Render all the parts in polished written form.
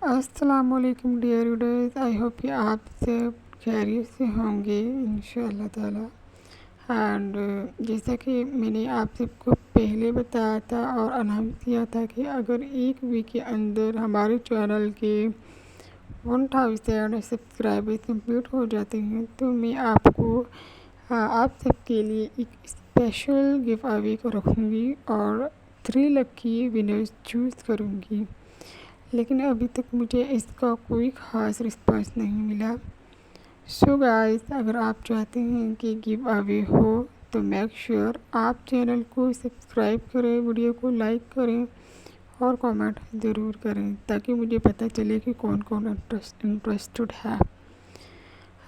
السلام علیکم ڈیئر ریڈرز، آئی ہوپ کہ آپ سب خیریت سے ہوں گے انشاءاللہ تعالی۔ اینڈ جیسا کہ میں نے آپ سب کو پہلے بتایا تھا اور اناؤنس کیا تھا کہ اگر ایک ویک کے اندر ہمارے چینل کے 1000 سبسکرائبر کمپلیٹ ہو جاتے ہیں تو میں آپ سب کے لیے ایک اسپیشل گیو اوے کو رکھوں گی اور 3 لکی ونرز چوز کروں گی، لیکن ابھی تک مجھے اس کا کوئی خاص رسپانس نہیں ملا۔ سو گائز، اگر آپ چاہتے ہیں کہ گیو اوے ہو تو میک شیور آپ چینل کو سبسکرائب کریں، ویڈیو کو لائک کریں اور کامنٹ ضرور کریں تاکہ مجھے پتہ چلے کہ کون کون انٹرسٹڈ ہے۔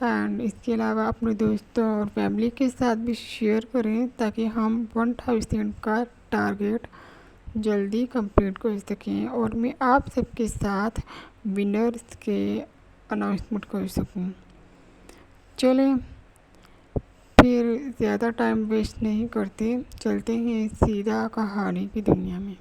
اینڈ اس کے علاوہ اپنے دوستوں اور فیملی کے ساتھ بھی شیئر کریں تاکہ ہم 1000 کا ٹارگیٹ جلدی کمپلیٹ کر سکیں اور میں آپ سب کے ساتھ ونرز کے اناؤنسمنٹ کر سکوں۔ چلیں پھر زیادہ ٹائم ویسٹ نہیں کرتے، چلتے ہیں سیدھا کہانی کی دنیا میں۔